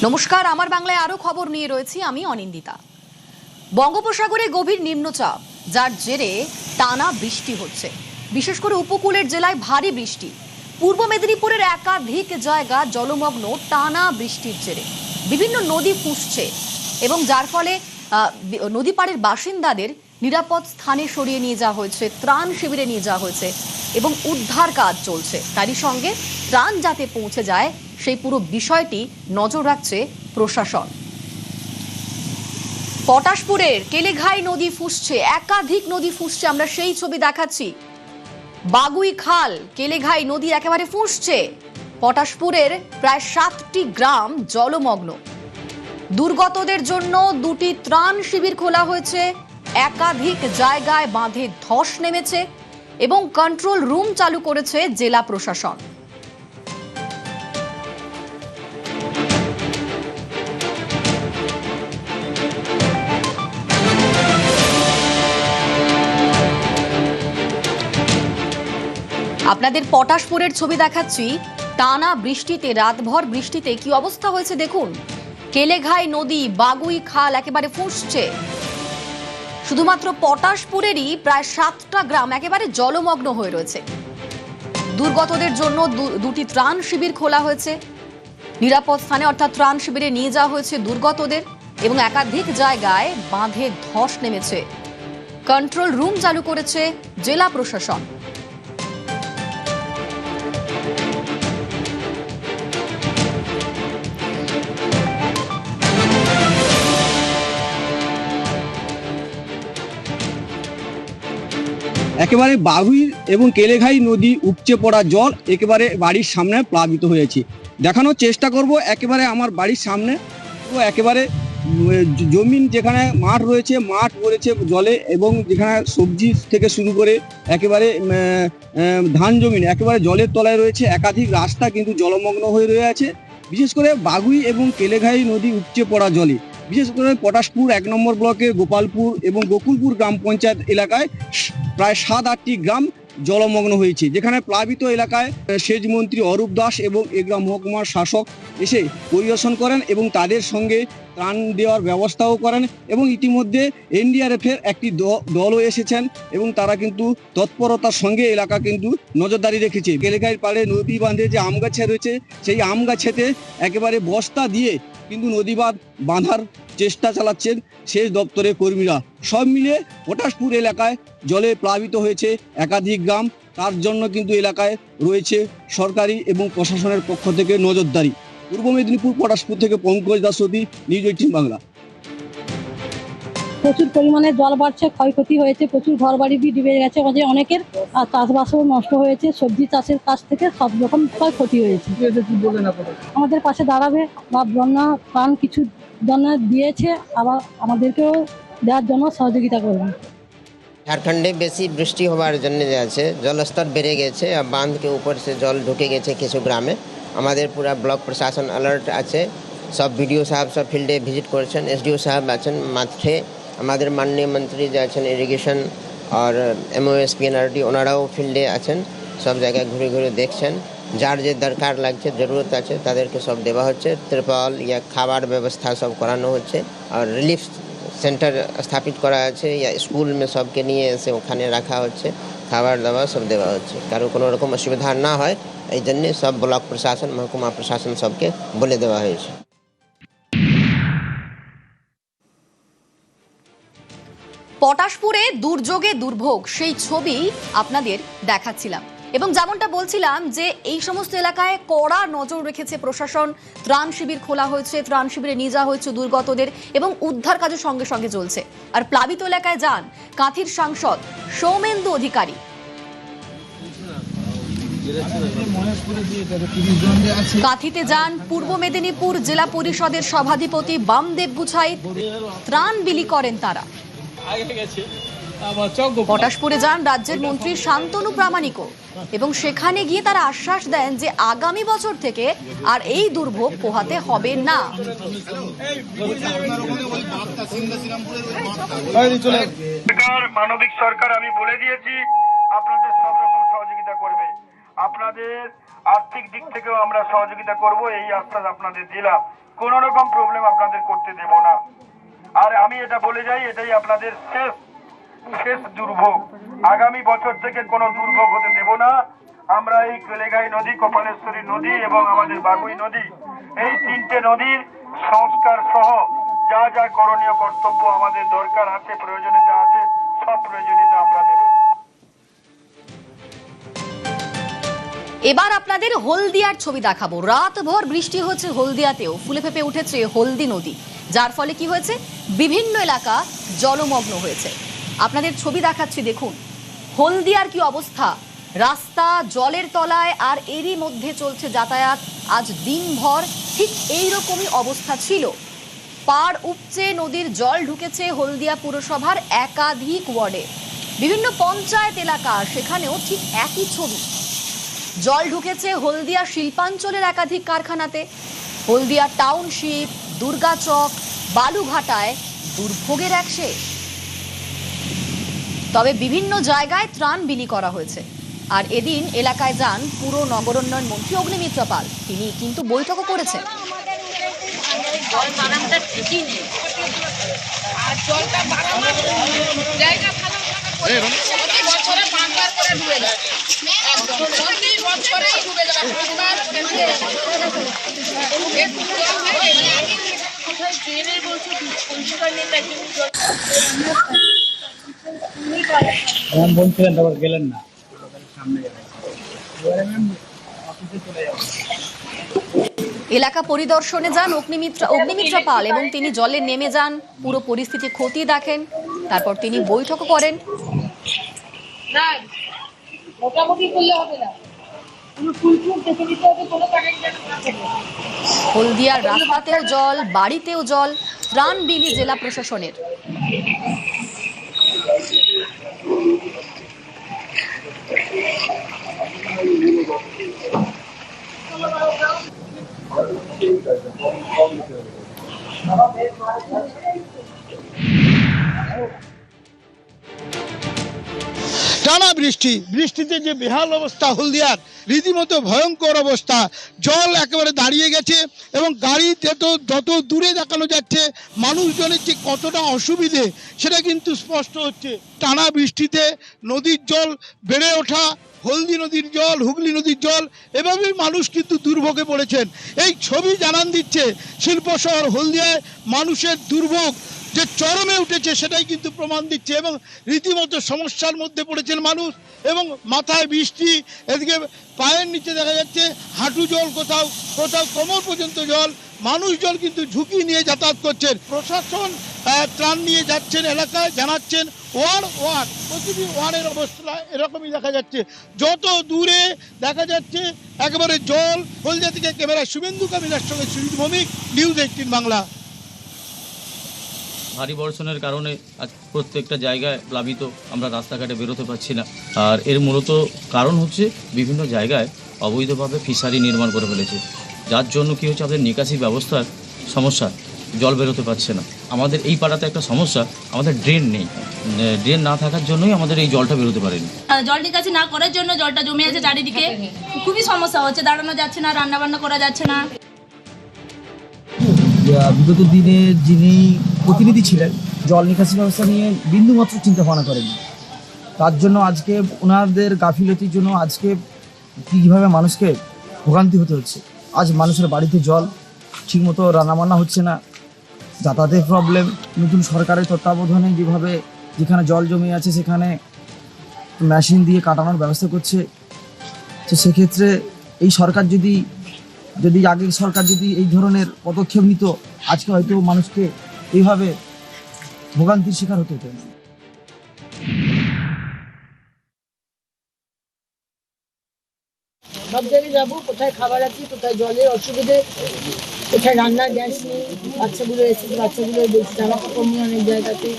নমস্কার, আমার বাংলায় আরো খবর নিয়ে রয়েছি আমি অনিন্দিতা। বঙ্গোপসাগরে গভীর নিম্নচাপ, যার জেরে টানা বৃষ্টি হচ্ছে। বিশেষ করে উপকূলের জেলায় ভারী বৃষ্টি। পূর্ব মেদিনীপুরের একাধিক জায়গা জলমগ্ন টানা বৃষ্টির জেরে। বিভিন্ন নদী ফুঁসছে এবং যার ফলে নদী পাড়ের বাসিন্দাদের নিরাপদ স্থানে সরিয়ে নিয়ে যাওয়া হয়েছে, ত্রাণ শিবিরে নিয়ে যাওয়া হয়েছে এবং উদ্ধার কাজ চলছে। তারই সঙ্গে ত্রাণ যাতে পৌঁছে যায় সেই পুরো বিষয়টি নজর রাখছে প্রশাসন। পটাশপুরের কেলেঘাই নদী ফুঁসছে, একাধিক নদী ফুঁসছে, আমরা সেই ছবি দেখাচ্ছি। বাগুই খাল, কেলেঘাই নদী একেবারে ফুঁসছে। পটাশপুরের প্রায় 7টি গ্রাম জলমগ্ন। দুর্গতদের জন্য 2টি ত্রাণ শিবির খোলা হয়েছে। একাধিক জায়গায় বাঁধে ধস নেমেছে এবং কন্ট্রোল রুম চালু করেছে জেলা প্রশাসন। আপনাদের পটাশপুরের ছবি দেখাচ্ছি। টানা বৃষ্টিতে, রাতভর বৃষ্টিতে কি অবস্থা হয়েছে দেখুন। কেলেঘাই নদী, বাগুই খাল একেবারে ফুঁসছে। শুধুমাত্র পটাশপুরেরই প্রায় 7টা গ্রাম একেবারে জলমগ্ন হয়ে রয়েছে। দুর্গতদের জন্য 2টি ত্রাণ শিবির খোলা হয়েছে। নিরাপদ স্থানে অর্থাৎ ত্রাণ শিবিরে নিয়ে যাওয়া হয়েছে দুর্গতদের এবং একাধিক জায়গায় বাঁধে ধস নেমেছে। কন্ট্রোল রুম চালু করেছে জেলা প্রশাসন। একেবারে বাগুই এবং কেলেঘাই নদী উপচে পড়া জল একেবারে বাড়ির সামনে প্লাবিত হয়েছে। দেখানোর চেষ্টা করব একেবারে আমার বাড়ির সামনে একেবারে জমিন, যেখানে মাঠ রয়েছে, মাঠ ভরেছে জলে এবং যেখানে সবজি থেকে শুরু করে একেবারে ধান জমিন একেবারে জলের তলায় রয়েছে। একাধিক রাস্তা কিন্তু জলমগ্ন হয়ে রয়ে আছে। বিশেষ করে বাগুই এবং কেলেঘাই নদী উপচে পড়া জলে বিশেষ করে পটাশপুর 1 নম্বর ব্লকের গোপালপুর এবং গোকুলপুর গ্রাম পঞ্চায়েত এলাকায় প্রায় 7-8টি গ্রাম জলমগ্ন হয়েছে, যেখানে প্লাবিত এলাকায় সেচ মন্ত্রী অরূপ দাস এবং এগরা মহকুমার শাসক এসে পরিদর্শন করেন এবং তাদের সঙ্গে ত্রাণ দেওয়ার ব্যবস্থাও করেন এবং ইতিমধ্যে এনডিআরএফের একটি দলও এসেছেন এবং তারা কিন্তু তৎপরতার সঙ্গে এলাকা কিন্তু নজরদারি রেখেছে। কেলেঘাইয়ের পাড়ে নদী বাঁধে যে আম গাছে রয়েছে, সেই আম গাছেতে একেবারে বস্তা দিয়ে কিন্তু নদী বাঁধার চেষ্টা চালাচ্ছেন সেচ দপ্তরের কর্মীরা। সব মিলে পটাশপুর এলাকায় জলে প্লাবিত হয়েছে একাধিক গ্রাম। তার জন্য কিন্তু এলাকায় রয়েছে সরকারি এবং প্রশাসনের পক্ষ থেকে নজরদারি। পূর্ব মেদিনীপুর পটাশপুর থেকে পঙ্কজ দাসতী, নিউজ 18 বাংলা। প্রচুর পরিমাণে জল বাড়ছে, ক্ষয়ক্ষতি হয়েছে, প্রচুর ঘর বাড়ি ডুবে গেছে, অনেকের আর চাষবাসও নষ্ট হয়েছে। সবজি চাষের কাছ থেকে সব রকম ক্ষতি হয়েছে। আমাদের পাশে দাঁড়াবে বা বন্যা প্রাণ কিছু জন্য দিয়েছে, আবার আমাদেরকেও দেওয়ার জন্য সহযোগিতা করবে। ঝাড়খণ্ডে বেশি বৃষ্টি হওয়ার জন্য আছে, জলস্তর বেড়ে গেছে, বাঁধ के ऊपर से জল ঢুকে গেছে কিছু গ্রামে। আমাদের পুরা ব্লক প্রশাসন অ্যালার্ট আছে। সব বিডিও সাহেব সব ফিল্ডে ভিজিট করেছেন, এসডিও সাহেব আছেন মাঠে, আমাদের মাননীয় মন্ত্রী যে আছেন ইরিগেশন আর এমওএস পিএনআরডি ওনারাও ফিল্ডে আছেন। সব জায়গায় ঘুরে ঘুরে দেখছেন, যার যে দরকার লাগছে, জরুরত আছে তাদেরকে সব দেওয়া হচ্ছে। ত্রিপল ইয়া খাবার ব্যবস্থা সব করানো হচ্ছে আর রিলিফ সেন্টার স্থাপিত করা আছে, या স্কুল में सबके নিয়ে এসে ওখানে রাখা হচ্ছে, খাবার দাবার সব দেওয়া হচ্ছে, কারো কোনো রকম অসুবিধা না হয় এই জন্য সব ব্লক প্রশাসন মহকুমা প্রশাসন সবকে বলে দেওয়া হয়েছে। পটাশপুরে দুর্যোগে দুর্ভোগ সেই ছবি আপনাদের দেখাচ্ছিলাম এবং যেমনটা বলছিলাম যে এই সমস্ত এলাকায় কড়া নজর রেখেছে প্রশাসন। ত্রাণ শিবির খোলা হয়েছে, ত্রাণ শিবিরে নিয়ে যাওয়া হয়েছে দুর্গতদের এবং উদ্ধার কাজের সঙ্গে সঙ্গে চলছে। আর প্লাবিত এলাকায় যান কাঁথির সাংসদ সৌমেন্দু অধিকারী। কাঁথিতে যান পূর্ব মেদিনীপুর জেলা পরিষদের সভাধিপতি বামদেব গুছাই, ত্রাণ বিলি করেন তারা। পটাশপুরে যান রাজ্যের মন্ত্রী শান্তনু প্রামাণিকও এবং সেখানে গিয়ে তারা আশ্বাস দেন যে আগামী বছর থেকে আর এই দুর্ভোগ পোহাতে হবে না। মানবিক সরকার, আমি বলে দিয়েছি আপনাদের সব রকম সহযোগিতা করবে, আপনাদের আর্থিক দিক থেকেও আমরা সহযোগিতা করব, এই আশ্বাস আপনাদের দিলাম। কোনো রকম প্রবলেম আপনাদের করতে দেব না। আর আমি এটা বলে যাই, এটাই আপনাদের শেষ দুর্ভোগ। আগামী বছর থেকে কোনো দুর্ভোগ হতে দেব না। আমরা এই কেলেঘাই নদী, কপালেশ্বরী নদী এবং আমাদের বাগুই নদী, এই তিনটে নদীর সংস্কার সহ যা যা করণীয় কর্তব্য আমাদের দরকার আছে, প্রয়োজনীয়তা আছে, সব প্রয়োজনীয়তা আমরা নেব। এবার আপনাদের হলদিয়ার ছবি দেখাবো। রাতভর বৃষ্টি হচ্ছে হলদিয়াতেও, ফুলে ফেপে উঠেছে হলদি নদী, যার ফলে কি হয়েছে, বিভিন্ন এলাকা জলমগ্ন হয়েছে। আপনাদের ছবি দেখাচ্ছি, দেখুন হলদিয়ার কি অবস্থা। রাস্তা জলের তলায়, আর এরই মধ্যে চলছে যাতায়াত। আজ দিনভর ঠিক এইরকমই অবস্থা ছিল। পাড় উপচে নদীর জল ঢুকেছে হলদিয়া পুরসভার একাধিক ওয়ার্ডে, বিভিন্ন পঞ্চায়েত এলাকা, সেখানেও ঠিক একই ছবি। জল ঢুকেছে হলদিয়া শিল্পাঞ্চলের একাধিক কারখানাতে। হলদিয়া টাউনশিপ, দুর্গাচক, বালুঘাটায় দুর্ভোগের এক শেষ। তবে বিভিন্ন জায়গায় ত্রাণ বিলি করা হয়েছে। আর এদিন এলাকায় যান পুর নগরোন্নয়ন মন্ত্রী অগ্নিমিত্র পাল, তিনি কিন্তু বৈঠকও করেছেন। বলছিলেন তারপর গেলেন না। এলাকা পরিদর্শনে যান অগ্নিমিত্র পাল এবং তিনি জলে নেমে যান, পুরো পরিস্থিতি খতিয়ে দেখেন, তারপর তিনি বৈঠকও করেন। হলদিয়ার রাস্তাতেও জল, বাড়িতেও জল, ত্রাণ বিলি জেলা প্রশাসনের। টানা বৃষ্টিতে যে বেহাল অবস্থা হলদিয়ার, রীতিমতো ভয়ঙ্কর অবস্থা। জল একেবারে দাঁড়িয়ে গেছে এবং গাড়ি যত দূরে দেখানো যাচ্ছে মানুষজনের যে কতটা অসুবিধে সেটা কিন্তু স্পষ্ট হচ্ছে। টানা বৃষ্টিতে নদীর জল বেড়ে ওঠা, হলদি নদীর জল, হুগলি নদীর জল, এভাবেই মানুষ কিন্তু দুর্ভোগে পড়েছেন। এই ছবি জানান দিচ্ছে শিল্প শহর হলদিয়ায় মানুষের দুর্ভোগ যে চরমে উঠেছে, সেটাই কিন্তু প্রমাণ দিচ্ছে। এবং রীতিমতো সমস্যার মধ্যে পড়েছেন মানুষ, এবং মাথায় বৃষ্টি, এদিকে পায়ের নিচে দেখা যাচ্ছে হাঁটু জল, কোথাও কোথাও কোমর পর্যন্ত জল। মানুষজন কিন্তু ঝুঁকি নিয়ে যাতায়াত করছেন। প্রশাসন ত্রাণ নিয়ে যাচ্ছেন এলাকায়, জানাচ্ছেন ওয়ার্ড প্রতিটি ওয়ার্ডের অবস্থা এরকমই দেখা যাচ্ছে। যত দূরে দেখা যাচ্ছে একেবারে জল। হলদিয়া থেকে ক্যামেরায় শুভেন্দু কামিলার সঙ্গে সুজিত ভৌমিক, নিউজ 18 বাংলা। ভারী বর্ষণের কারণে আজ প্রত্যেকটা জায়গায় প্লাবিত, আমরা রাস্তাঘাটে বেরোতে পারছি না। আর এর মূলত কারণ হচ্ছে বিভিন্ন জায়গায় অবৈধভাবে ফিশারি নির্মাণ করে ফেলেছে, যার জন্য কী হচ্ছে, আমাদের নিকাশি ব্যবস্থার সমস্যা, জল বেরোতে পারছে না। আমাদের এই পাড়াতে একটা সমস্যা, আমাদের ড্রেন নেই, ড্রেন না থাকার জন্যই আমাদের এই জলটা বেরোতে পারেনি। জল নিকাশি না করার জন্য জলটা জমে আছে চারিদিকে, খুবই সমস্যা হচ্ছে, দাঁড়ানো যাচ্ছে না, রান্না বান্না করা যাচ্ছে না। বিগত দিনে যিনি প্রতিনিধি ছিলেন জল নিকাশি ব্যবস্থা নিয়ে বিন্দুমাত্র চিন্তা ভাবনা করেননি। তার জন্য আজকে ওনাদের গাফিলতির জন্য আজকে কীভাবে মানুষকে ভোগান্তি হতে হচ্ছে। আজ মানুষের বাড়িতে জল, ঠিকমতো রান্নাবান্না হচ্ছে না, যাতায়াতের প্রবলেম। নতুন সরকারের তত্ত্বাবধানে যেখানে জল জমে আছে সেখানে মেশিন দিয়ে কাটানোর ব্যবস্থা করছে। তো সেক্ষেত্রে এই সরকার যদি আগের সরকার যদি এই ধরনের পদক্ষেপ নিত, আজকে হয়তো মানুষকে এইভাবে ভোগান্তির শিকার হতে হতো। সব জায়গায় যাবো, কোথায় খাবার আছে, কোথায় জলের অসুবিধে, কোথায় রান্নার গ্যাস নেই, বাচ্চাগুলো এসেছে, বাচ্চাগুলো জামা কাপড় নিয়ে অনেক জায়গাতে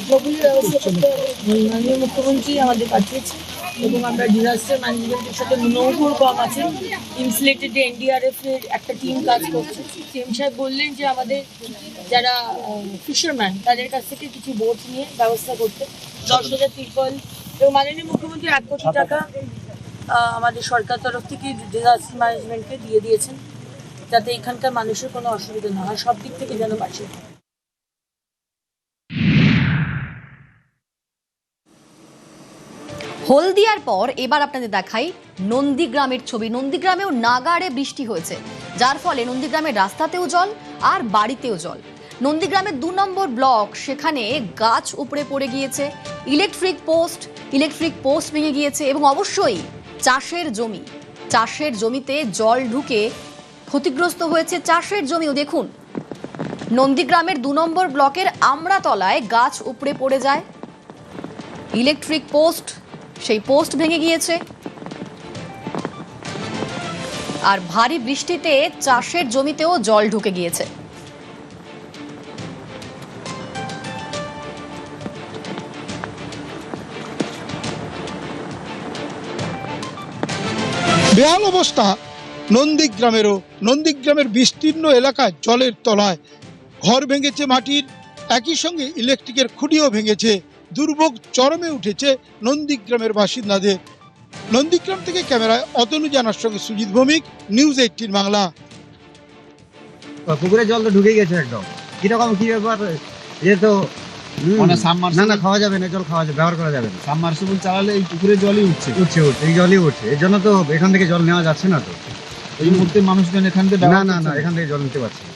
সবগুলি ব্যবস্থা করতে হবে। মাননীয় মুখ্যমন্ত্রী আমাদের পাঠিয়েছে এবং আমরা ডিজাস্টার ম্যানেজমেন্টের সাথে নৌকোর কম আছে, ইনসুলেটেড NDRF এর একটা টিম কাজ করছে। সিএম সাহেব বললেন যে আমাদের যারা ফিশারম্যান তাদের কাছ থেকে কিছু বোট নিয়ে ব্যবস্থা করতে, 10,000 তিরপল, এবং মাননীয় মুখ্যমন্ত্রী 1 কোটি টাকা আমাদের সরকার তরফ থেকে ডিজাস্টার ম্যানেজমেন্টকে দিয়ে দিয়েছেন। যাতে এখানকার মানুষের কোনো অসুবিধা না হয়, সব দিক থেকে যেন বাঁচে। হলদিয়ার পর এবার আপনাদের দেখাই নন্দীগ্রামের ছবি। নন্দীগ্রামেও নাগাড়ে বৃষ্টি হয়েছে, যার ফলে নন্দীগ্রামের রাস্তাতেও জল আর বাড়িতেও জল। নন্দীগ্রামের 2 নম্বর ব্লক, সেখানে গাছ উপড়ে পড়ে গিয়েছে, ইলেকট্রিক পোস্ট ভেঙে গিয়েছে এবং অবশ্যই চাষের জমিতে জল ঢুকে ক্ষতিগ্রস্ত হয়েছে চাষের জমিও। দেখুন, নন্দীগ্রামের 2 নম্বর ব্লকের আমড়াতলায় গাছ উপড়ে পড়ে যায়, ইলেকট্রিক পোস্ট, সেই পোস্ট ভেঙে গিয়েছে। আর ভারী বৃষ্টিতে চাষের জমিতেও জল ঢুকে গিয়েছে। বেহাল অবস্থা নন্দীগ্রামেরও। নন্দীগ্রামের বিস্তীর্ণ এলাকায় জলের তলায়, ঘর ভেঙেছে মাটির, একই সঙ্গে ইলেকট্রিকের খুঁটিও ভেঙেছে। দুর্ভোগ চরমে উঠেছে নন্দীগ্রামের বাসিন্দাদের। নন্দীগ্রাম থেকে ক্যামেরায় অতনু জানার সঙ্গে সুজিত ভৌমিক, নিউজ 18 বাংলা। পুকুরে জল তো ঢুকে গেছে একদম। কিরকম কি ব্যাপার? এ তো না খাওয়া যাবে না, জল খাওয়া যাবে, ব্যবহার করা যাবে না। সাবমার্সিবল চালালে এই পুকুরে জলই উঠছে। এই জলই উঠছে, এর জন্য তো এখান থেকে জল নেওয়া যাচ্ছে না। তো এই মুহূর্তে মানুষজন এখান থেকে না এখান থেকে জল নিতে পারছে না।